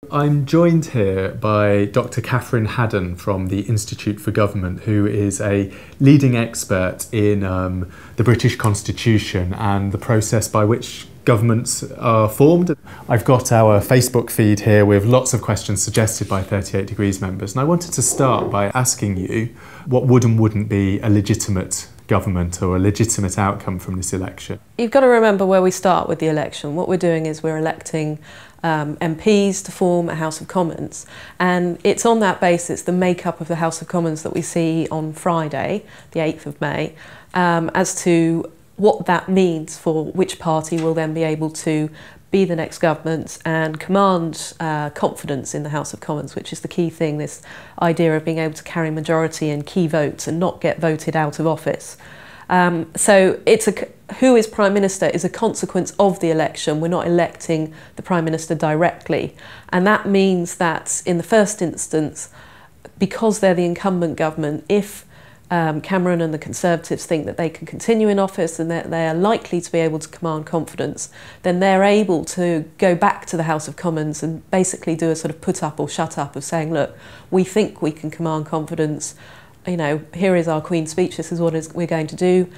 I'm joined here by Dr. Catherine Haddon from the Institute for Government, who is a leading expert in the British Constitution and the process by which governments are formed. I've got our Facebook feed here with lots of questions suggested by 38 Degrees members, and I wanted to start by asking you what would and wouldn't be a legitimate government or a legitimate outcome from this election. You've got to remember where we start with the election. What we're doing is we're electing MPs to form a House of Commons, and it's on that basis, the makeup of the House of Commons that we see on Friday, the 8th of May, as to what that means for which party will then be able to be the next government and command confidence in the House of Commons, which is the key thing, this idea of being able to carry majority in key votes and not get voted out of office. So who is Prime Minister is a consequence of the election. We're not electing the Prime Minister directly. And that means that in the first instance, because they're the incumbent government, if Cameron and the Conservatives think that they can continue in office and that they are likely to be able to command confidence, then they're able to go back to the House of Commons and basically do a sort of put up or shut up of saying, look, we think we can command confidence. You know, here is our Queen's speech, this is what we're going to do.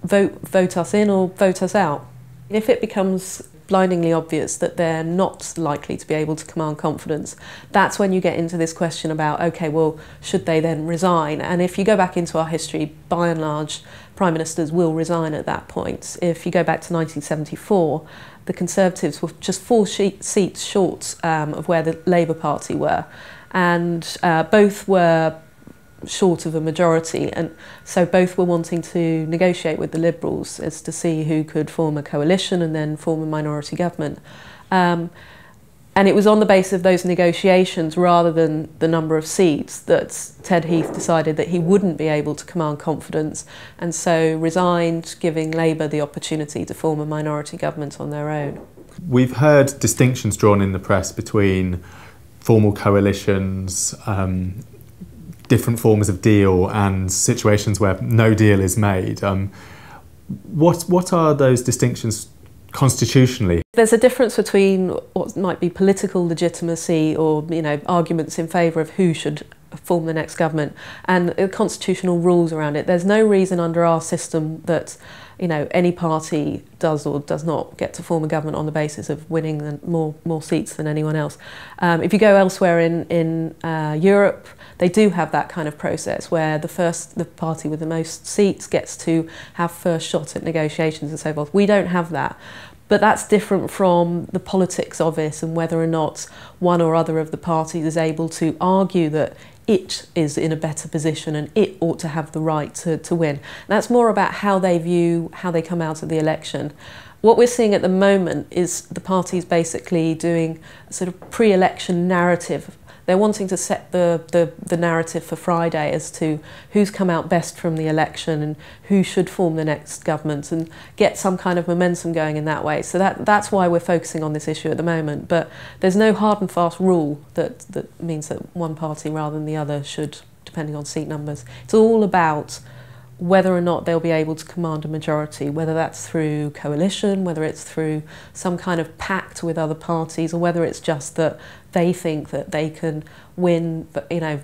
Vote us in or vote us out. If it becomes blindingly obvious that they're not likely to be able to command confidence, that's when you get into this question about, okay, well, should they then resign? And if you go back into our history, by and large, Prime Ministers will resign at that point. If you go back to 1974, the Conservatives were just 4 seats short of where the Labour Party were, and both were short of a majority, and so both were wanting to negotiate with the Liberals as to see who could form a coalition and then form a minority government. And it was on the basis of those negotiations rather than the number of seats that Ted Heath decided that he wouldn't be able to command confidence and so resigned, giving Labour the opportunity to form a minority government on their own. We've heard distinctions drawn in the press between formal coalitions, different forms of deal and situations where no deal is made. What are those distinctions constitutionally? There's a difference between what might be political legitimacy or, you know, arguments in favour of who should form the next government and constitutional rules around it. There's no reason under our system that, you know, any party does or does not get to form a government on the basis of winning more seats than anyone else. If you go elsewhere in Europe, they do have that kind of process where the party with the most seats gets to have first shot at negotiations and so forth. We don't have that. But that's different from the politics of it and whether or not one or other of the parties is able to argue that it is in a better position and it ought to have the right to win. And that's more about how they view, how they come out of the election. What we're seeing at the moment is the parties basically doing a sort of pre-election narrative. They're wanting to set the narrative for Friday as to who's come out best from the election and who should form the next government and get some kind of momentum going in that way. So that's why we're focusing on this issue at the moment. But there's no hard and fast rule that means that one party rather than the other should, depending on seat numbers. It's all about whether or not they'll be able to command a majority, whether that's through coalition, whether it's through some kind of pact with other parties, or whether it's just that they think that they can win, you know,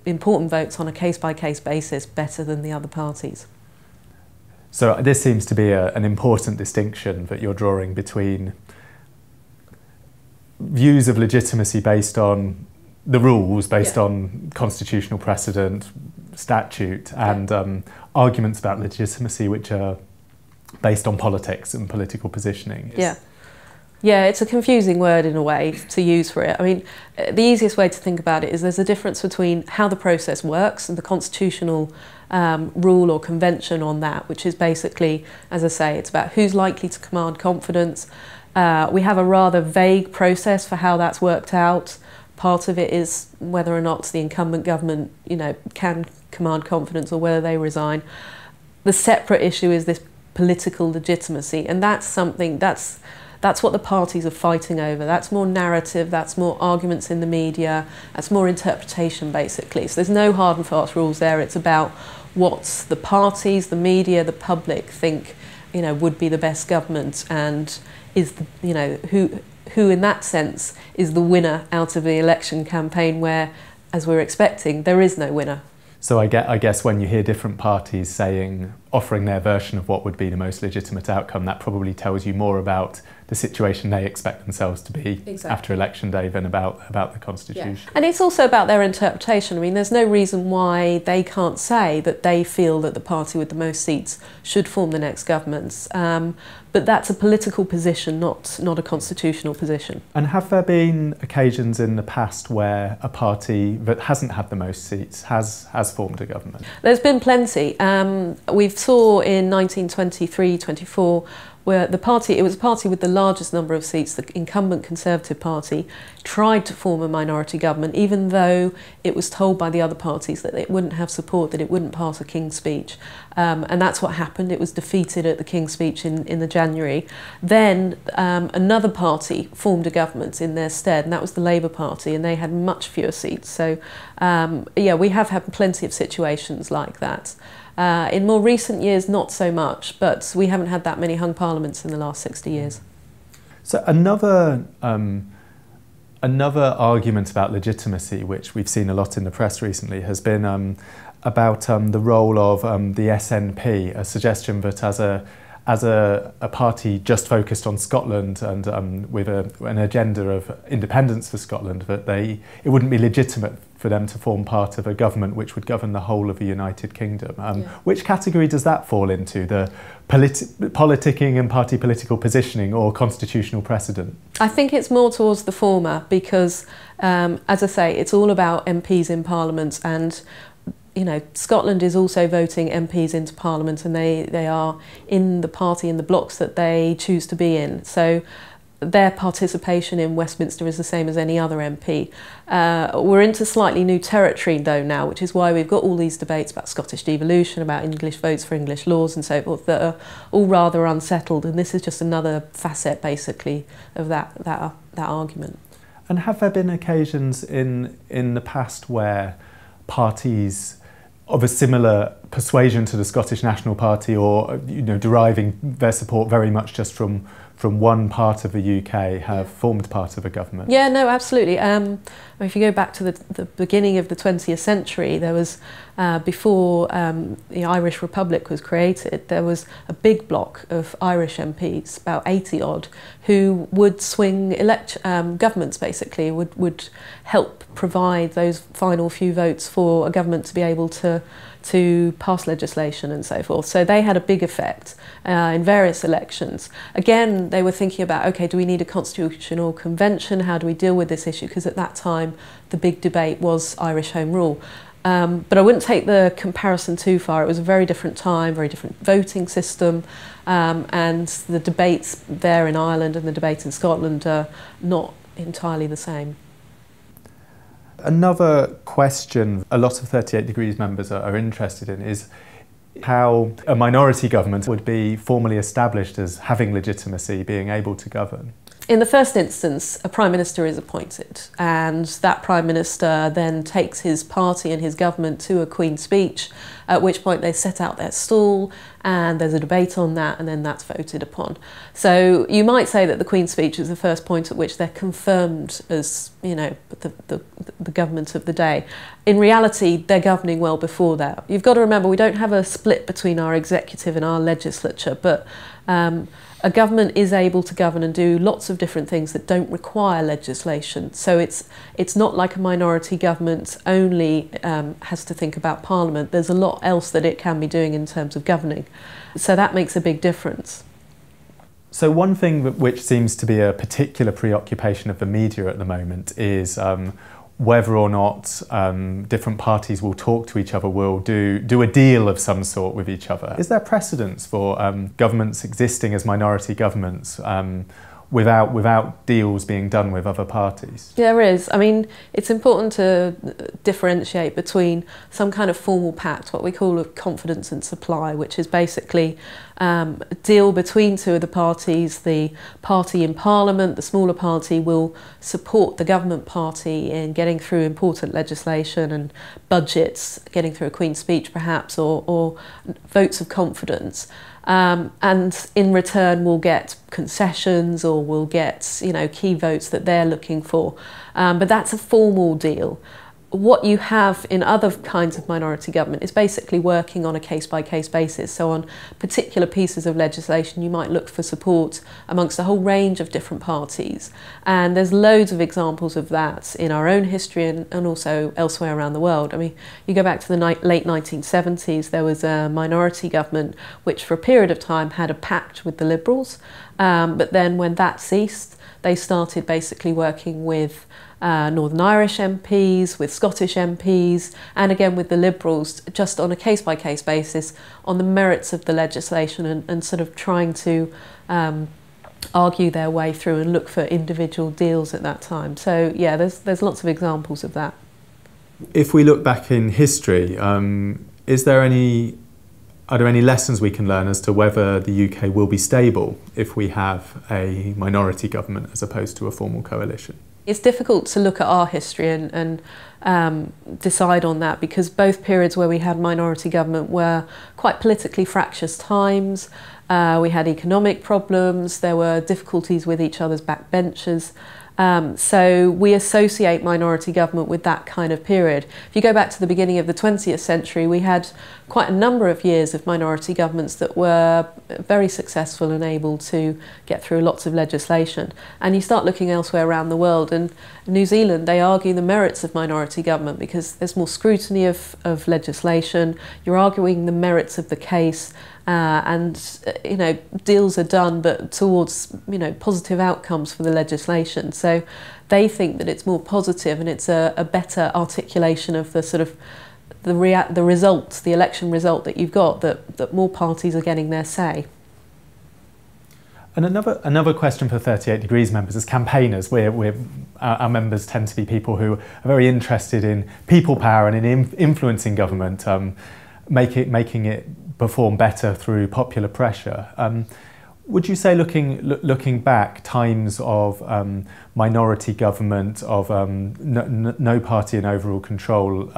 important votes on a case-by-case basis better than the other parties. So this seems to be an important distinction that you're drawing between views of legitimacy based on the rules, based on constitutional precedent, statute, and arguments about legitimacy which are based on politics and political positioning. Yeah, it's a confusing word in a way to use for it. I mean, the easiest way to think about it is there's a difference between how the process works and the constitutional rule or convention on that, which is basically, as I say, it's about who's likely to command confidence. We have a rather vague process for how that's worked out. Part of it is whether or not the incumbent government, you know, can command confidence or whether they resign. The separate issue is this political legitimacy, and that's something that's what the parties are fighting over. That's more narrative, that's more arguments in the media, that's more interpretation basically. So there's no hard and fast rules there. It's about what the parties, the media, the public think, you know, would be the best government, and is the, you know, who in that sense is the winner out of the election campaign where, as we're expecting, there is no winner. So I guess when you hear different parties offering their version of what would be the most legitimate outcome, that probably tells you more about the situation they expect themselves to be after election day than about the constitution. Yeah. And it's also about their interpretation. I mean, there's no reason why they can't say that they feel that the party with the most seats should form the next governments. But that's a political position, not a constitutional position. And have there been occasions in the past where a party that hasn't had the most seats has formed a government? There's been plenty. We saw in 1923-24 where it was a party with the largest number of seats, the incumbent Conservative Party, tried to form a minority government, even though it was told by the other parties that it wouldn't have support, that it wouldn't pass a King's Speech. And that's what happened. It was defeated at the King's Speech in the January. Then another party formed a government in their stead, and that was the Labour Party, and they had much fewer seats. So, yeah, we have had plenty of situations like that. In more recent years, not so much, but we haven't had that many hung parliaments in the last 60 years. So another argument about legitimacy, which we've seen a lot in the press recently, has been about the role of the SNP, a suggestion that as a party just focused on Scotland and with an agenda of independence for Scotland, that it wouldn't be legitimate for them to form part of a government which would govern the whole of the United Kingdom. Which category does that fall into? The politicking and party political positioning, or constitutional precedent? I think it's more towards the former because, as I say, it's all about MPs in Parliament, and Scotland is also voting MPs into Parliament, and they are in the party, in the blocks that they choose to be in. So their participation in Westminster is the same as any other MP. We're into slightly new territory though now, which is why we've got all these debates about Scottish devolution, about English votes for English laws and so forth, that are all rather unsettled, and this is just another facet basically of that argument. And have there been occasions in the past where parties of a similar persuasion to the Scottish National Party, or deriving their support very much just from one part of the UK, have formed part of a government? Yeah, no, absolutely. If you go back to the beginning of the 20th century, there was, before the Irish Republic was created, there was a big block of Irish MPs, about 80 odd, who would swing governments basically, would help provide those final few votes for a government to be able to pass legislation and so forth. So they had a big effect in various elections. Again, they were thinking about, okay, do we need a constitutional convention? How do we deal with this issue? Because at that time, the big debate was Irish Home Rule. But I wouldn't take the comparison too far. It was a very different time, very different voting system, and the debates there in Ireland and the debate in Scotland are not entirely the same. Another question a lot of 38 Degrees members are interested in is how a minority government would be formally established as having legitimacy, being able to govern. In the first instance, a Prime Minister is appointed, and that Prime Minister then takes his party and his government to a Queen's Speech, at which point they set out their stall and there's a debate on that, and then that's voted upon. So you might say that the Queen's Speech is the first point at which they're confirmed as, the government of the day. In reality, they're governing well before that. You've got to remember, we don't have a split between our executive and our legislature, but a government is able to govern and do lots of different things that don't require legislation. So it's not like a minority government only has to think about Parliament. There's a lot else that it can be doing in terms of governing. So that makes a big difference. So one thing which seems to be a particular preoccupation of the media at the moment is whether or not different parties will talk to each other, will do a deal of some sort with each other. Is there precedence for governments existing as minority governments without deals being done with other parties? Yeah, there is. I mean, it's important to differentiate between some kind of formal pact, what we call a confidence and supply, which is basically a deal between two of the parties. The party in Parliament, the smaller party, will support the government party in getting through important legislation and budgets, getting through a Queen's Speech perhaps, or votes of confidence. and in return we'll get concessions or we'll get, you know, key votes that they're looking for. But that's a formal deal. What you have in other kinds of minority government is basically working on a case-by-case basis. So on particular pieces of legislation you might look for support amongst a whole range of different parties, and there's loads of examples of that in our own history and also elsewhere around the world. I mean, you go back to the late 1970s, there was a minority government which for a period of time had a pact with the Liberals, but then when that ceased they started basically working with Northern Irish MPs, with Scottish MPs, and again with the Liberals, just on a case-by-case basis on the merits of the legislation and sort of trying to argue their way through and look for individual deals at that time. So yeah, there's lots of examples of that. If we look back in history, are there any lessons we can learn as to whether the UK will be stable if we have a minority government as opposed to a formal coalition? It's difficult to look at our history and decide on that, because both periods where we had minority government were quite politically fractious times. We had economic problems, there were difficulties with each other's backbenchers. So we associate minority government with that kind of period. If you go back to the beginning of the 20th century, we had quite a number of years of minority governments that were very successful and able to get through lots of legislation. And you start looking elsewhere around the world, and New Zealand, they argue the merits of minority government because there's more scrutiny of legislation, you're arguing the merits of the case, and you know, deals are done but towards, you know, positive outcomes for the legislation. So they think that it's more positive and it's a better articulation of the sort of the results, the election result that you've got, that more parties are getting their say. And another question for 38 Degrees members, as campaigners, our members tend to be people who are very interested in people power and in influencing government, making it perform better through popular pressure. Would you say, looking back, times of minority government, of no party and overall control,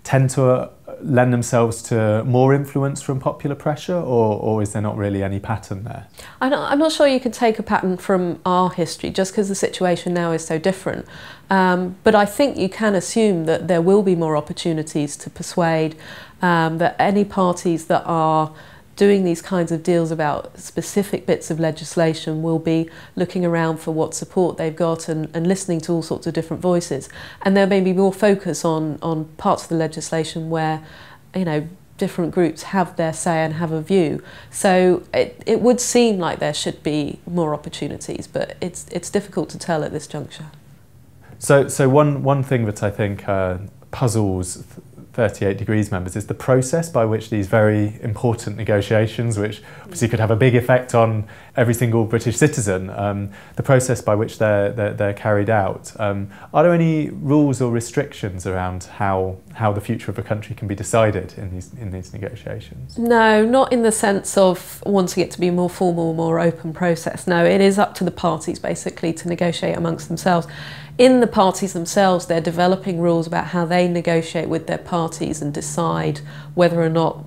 tend to lend themselves to more influence from popular pressure, or is there not really any pattern there? I'm not sure you can take a pattern from our history just because the situation now is so different. But I think you can assume that there will be more opportunities to persuade, that any parties that are doing these kinds of deals about specific bits of legislation will be looking around for what support they've got and listening to all sorts of different voices. And there may be more focus on parts of the legislation where, you know, different groups have their say and have a view. So it would seem like there should be more opportunities, but it's difficult to tell at this juncture. So one thing that I think puzzles 38 Degrees members is the process by which these very important negotiations, which obviously could have a big effect on every single British citizen, the process by which they're carried out. Are there any rules or restrictions around how the future of a country can be decided in these negotiations? No, not in the sense of wanting it to be a more formal, more open process. No, it is up to the parties basically to negotiate amongst themselves. In the parties themselves, they're developing rules about how they negotiate with their parties and decide whether or not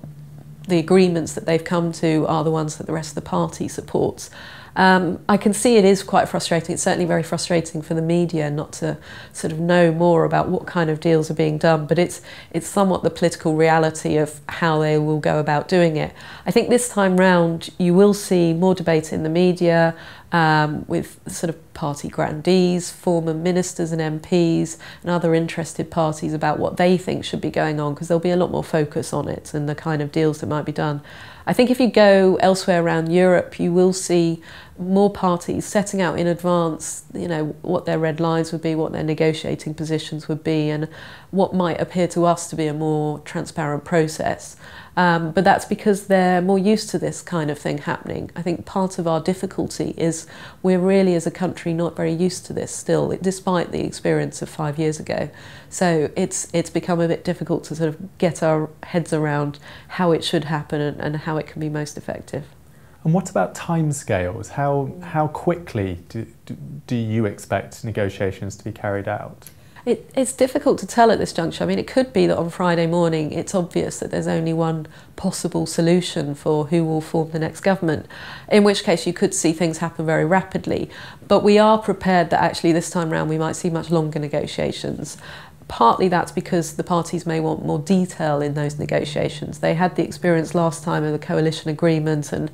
the agreements that they've come to are the ones that the rest of the party supports. I can see it is quite frustrating. It's certainly very frustrating for the media not to sort of know more about what kind of deals are being done, but it's somewhat the political reality of how they will go about doing it. I think this time round you will see more debate in the media, with sort of party grandees, former ministers and MPs and other interested parties about what they think should be going on, because there'll be a lot more focus on it and the kind of deals that might be done. I think if you go elsewhere around Europe, you will see more parties setting out in advance, you know, what their red lines would be, what their negotiating positions would be, and what might appear to us to be a more transparent process. But that's because they're more used to this kind of thing happening. I think part of our difficulty is we're really, as a country, not very used to this still, despite the experience of 5 years ago. So it's become a bit difficult to sort of get our heads around how it should happen and how it can be most effective. And what about timescales? How quickly do you expect negotiations to be carried out? It's difficult to tell at this juncture. I mean, it could be that on Friday morning it's obvious that there's only one possible solution for who will form the next government, in which case you could see things happen very rapidly. But we are prepared that actually this time round we might see much longer negotiations. Partly that's because the parties may want more detail in those negotiations. They had the experience last time of the coalition agreement, and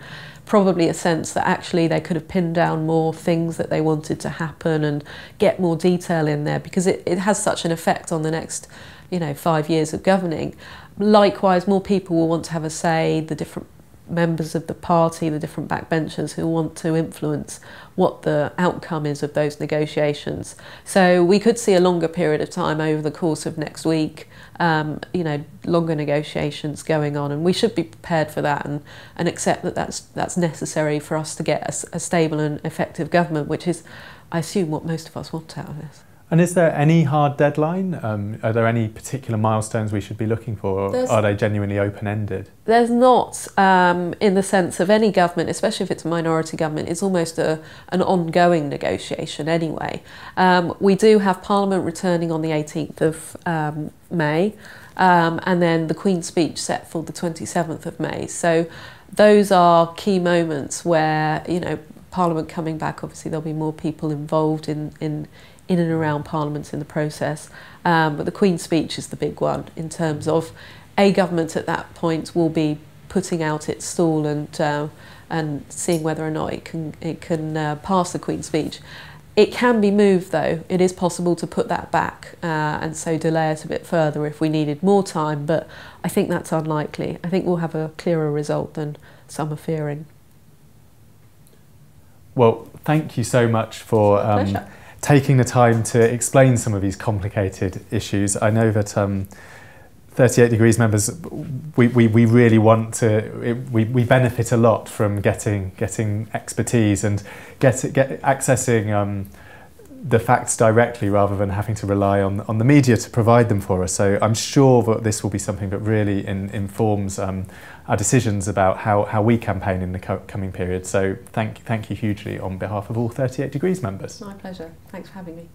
probably a sense that actually they could have pinned down more things that they wanted to happen and get more detail in there, because it has such an effect on the next 5 years of governing. Likewise, more people will want to have a say, the different members of the party, the different backbenchers who want to influence what the outcome is of those negotiations. So we could see a longer period of time over the course of next week, longer negotiations going on, and we should be prepared for that and accept that that's necessary for us to get a stable and effective government, which is, I assume, what most of us want out of this. And is there any hard deadline? Are there any particular milestones we should be looking for, or are they genuinely open-ended? There's not, in the sense of any government, especially if it's a minority government. It's almost an ongoing negotiation anyway. We do have Parliament returning on the 18th of May, and then the Queen's speech set for the 27th of May. So those are key moments where, Parliament coming back, obviously there'll be more people involved in and around Parliament in the process, but the Queen's speech is the big one in terms of a government at that point will be putting out its stall and seeing whether or not it can pass the Queen's speech. It can be moved though. It is possible to put that back and so delay it a bit further if we needed more time, but I think that's unlikely. I think we'll have a clearer result than some are fearing. Well, thank you so much for taking the time to explain some of these complicated issues. I know that 38 Degrees members, we really want to, we benefit a lot from getting expertise and accessing the facts directly rather than having to rely on the media to provide them for us. So I'm sure that this will be something that really informs our decisions about how we campaign in the coming period. So thank you hugely on behalf of all 38 Degrees members. My pleasure. Thanks for having me.